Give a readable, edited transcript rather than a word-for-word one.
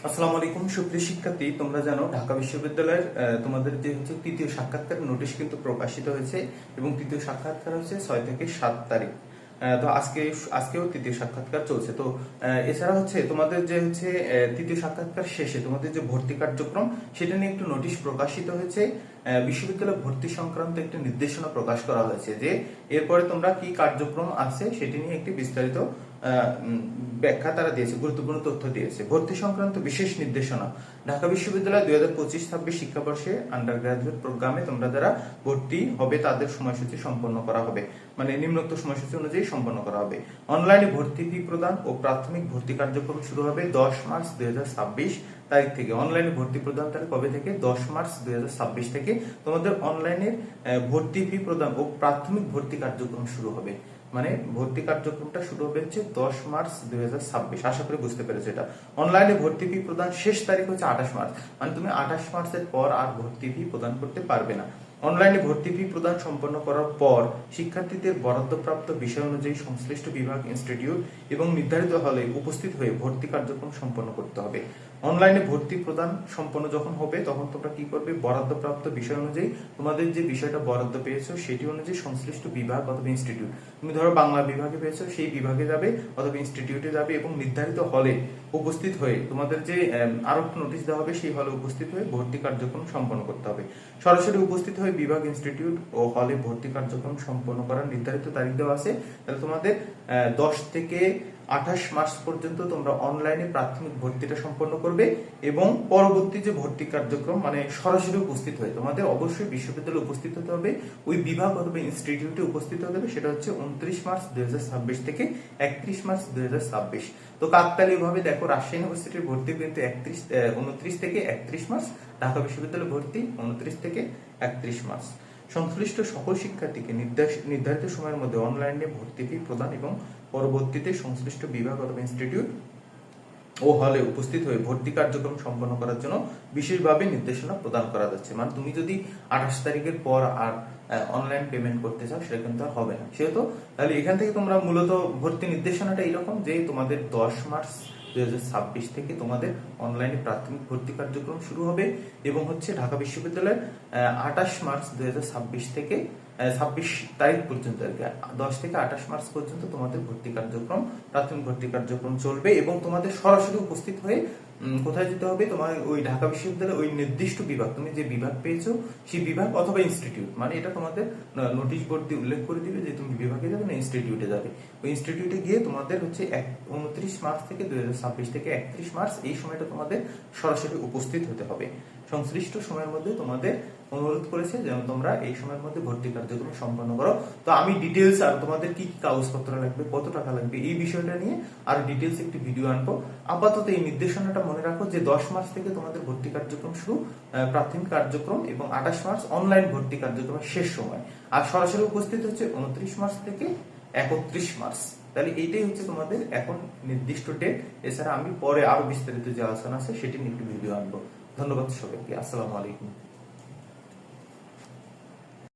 আসসালামু আলাইকুম সুপ্রিয় শিক্ষার্থী, তোমরা জানো ঢাকা বিশ্ববিদ্যালয়ের তোমাদের যে হচ্ছে তৃতীয় সাক্ষাৎকার নোটিশ কিন্তু প্রকাশিত হয়েছে এবং তৃতীয় সাক্ষাৎকার হচ্ছে 6 থেকে 7 তারিখ। তো আজকেও তৃতীয় সাক্ষাৎকার চলছে। তো এছাড়া হচ্ছে তোমাদের যে হচ্ছে তৃতীয় সাক্ষাৎকার শেষে তোমাদের যে ভর্তি কার্যক্রম সেটা নিয়ে একটু নোটিশ প্রকাশিত হয়েছে। বিশ্ববিদ্যালয় ভর্তি সংক্রান্ত একটি নির্দেশনা প্রকাশ করা হয়েছে যে এরপরে তোমরা কি কার্যক্রম আছে সেটি নিয়ে একটি বিস্তারিত ব্যাখ্যা তারা দিয়েছে, গুরুত্বপূর্ণ তথ্য দিয়েছে। ভর্তি সংক্রান্ত বিশেষ নির্দেশনা। ঢাকা বিশ্ববিদ্যালয় 2025-26 শিক্ষাবর্ষে আন্ডার গ্রাজুয়েট প্রোগ্রামে তোমরা যারা ভর্তি হবে তাদের সময়সূচি সম্পন্ন করা হবে, মানে নিম্নোক্ত সময়সূচি অনুযায়ী সম্পন্ন করা হবে। অনলাইনে ভর্তি ফি প্রদান ও প্রাথমিক ভর্তি কার্যক্রম শুরু হবে 10 মার্চ 2026 তারিখ থেকে। অনলাইনে ভর্তি প্রদান তারিখ কবে থেকে? 10 মার্চ 2026 থেকে তোমাদের অনলাইনে ভর্তি ফি প্রদান ও প্রাথমিক ভর্তি কার্যক্রম শুরু হবে। মানে ভর্তি কার্যক্রমটা শুরু হবে হচ্ছে 10 মার্চ 2026। আশা করি বুঝতে পেরেছো এটা। অনলাইনে ভর্তি ফি প্রদান শেষ তারিখ হচ্ছে 28 মার্চ, মানে তুমি 28 মার্চের পর আর ভর্তি ফি প্রদান করতে পারবে না। অনলাইনে ভর্তি ফি প্রদান সম্পন্ন করার পর শিক্ষার্থীদের বরাদ্দপ্রাপ্ত বিষয় অনুযায়ী সংশ্লিষ্ট বিভাগ, ইনস্টিটিউট এবং নির্ধারিত হলে উপস্থিত হয়ে ভর্তি কার্যক্রম সম্পন্ন করতে হবে। অনলাইনে ভর্তি প্রদান সম্পন্ন যখন হবে তখন তোমরা কি করবে? বরাদ্দপ্রাপ্ত বিষয় অনুযায়ী তোমাদের যে বিষয়টা বরাদ্দ পেয়েছো সেটি অনুযায়ী সংশ্লিষ্ট বিভাগ অথবা ইনস্টিটিউট, তুমি ধরো বাংলা বিভাগে পেয়েছো সেই বিভাগে যাবে অথবা ইনস্টিটিউটে যাবে এবং নির্ধারিত হলে উপস্থিত হয়ে তোমাদের যে আরো একটা নোটিশ দেওয়া হবে সেই হলে উপস্থিত হয়ে ভর্তি কার্যক্রম সম্পন্ন করতে হবে। সরাসরি উপস্থিত হয়ে বিভাগ, ইনস্টিটিউট ও হলে ভর্তি কার্যক্রম সম্পন্ন করার নির্ধারিত তারিখ দেওয়া আছে। তাহলে তোমাদের 10 থেকে 28 মার্চ পর্যন্ত তোমরা অনলাইনে প্রাথমিক ভর্তিটা সম্পন্ন করবে এবং পরবর্তী যে ভর্তি কার্যক্রম মানে সরাসরি উপস্থিত হয়ে তোমাদের অবশ্যই বিশ্ববিদ্যালয়ে উপস্থিত হতে হবে, ওই বিভাগ অথবা ইনস্টিটিউটে উপস্থিত হতে হবে। সেটা হচ্ছে 29 মার্চ 2026 থেকে 31 মার্চ 2026। তো কাকতালীয় ভাবে দেখো রাজশাহী ইউনিভার্সিটির ভর্তি কিন্তু 29 থেকে 31 মার্চ, ঢাকা বিশ্ববিদ্যালয় ভর্তি 29 থেকে 31 মার্চ। সংশ্লিষ্ট সকল শিক্ষার্থীকে নির্ধারিত সময়ের মধ্যে অনলাইনে ভর্তি ফি প্রদান এবং পরবর্তীতে সংশ্লিষ্ট বিভাগ অথবা ইনস্টিটিউট ও হলে উপস্থিত হয়ে ভর্তি কার্যক্রম সম্পন্ন করার জন্য বিশেষভাবে নির্দেশনা প্রদান করা যাচ্ছে। মানে তুমি যদি 28 তারিখের পর আর অনলাইন পেমেন্ট করতে চাও সেটা কিন্তু আর হবে না। সেহেতু তাহলে এখান থেকে তোমরা মূলত ভর্তি নির্দেশনাটা এইরকম যে তোমাদের 10 মার্চ 2026 থেকে তোমাদের অনলাইনে প্রাথমিক ভর্তি কার্যক্রম শুরু হবে এবং হচ্ছে ঢাকা বিশ্ববিদ্যালয়ের 28 মার্চ 2026 থেকে 26 তারিখ পর্যন্ত আর কি 10 থেকে 28 মার্চ পর্যন্ত তোমাদের ভর্তি কার্যক্রম, প্রাথমিক ভর্তি কার্যক্রম চলবে এবং তোমাদের সরাসরি উপস্থিত হয়ে কোথায় যেতে হবে? তোমার ওই ঢাকা বিশ্ববিদ্যালয়ের ওই নির্দিষ্ট বিভাগ, তুমি যে বিভাগ পেয়েছো সেই বিভাগ অথবা ইনস্টিটিউট, মানে এটা তোমাদের নোটিশ বোর্ড দিয়ে উল্লেখ করে দিবে যে তুমি বিভাগে যাবে না ইনস্টিটিউটে যাবে। ওই ইনস্টিটিউটে গিয়ে তোমাদের হচ্ছে 29 মার্চ থেকে 2026 থেকে 31 মার্চ এই সময়টা তোমাদের সরাসরি উপস্থিত হতে হবে। সংশ্লিষ্ট সময়ের মধ্যে তোমাদের অনুরোধ করেছে যেন তোমরা এই সময়ের মধ্যে ভর্তি কার্যক্রম সম্পন্ন করো। তো আমি ডিটেলস আর তোমাদের কি কি কাগজপত্র লাগবে, কত টাকা লাগবে এই বিষয়টা নিয়ে আর ডিটেলস একটি ভিডিও আনবো। আপাতত এই নির্দেশনাটা মনে রাখো যে 10 মার্চ থেকে তোমাদের ভর্তি কার্যক্রম শুরু, প্রাথমিক কার্যক্রম, এবং 28 মার্চ অনলাইন ভর্তি কার্যক্রমের শেষ সময়। আর সরাসরি উপস্থিত হচ্ছে 29 মার্চ থেকে 31 মার্চ। তাহলে এইটাই হচ্ছে তোমাদের এখন নির্দিষ্ট ডেট। এছাড়া আমি পরে আরো বিস্তারিত যে আলোচনা আছে সেটি নিয়ে একটু ভিডিও আনবো। ধন্যবাদ সবাইকে। আসসালামু আলাইকুম।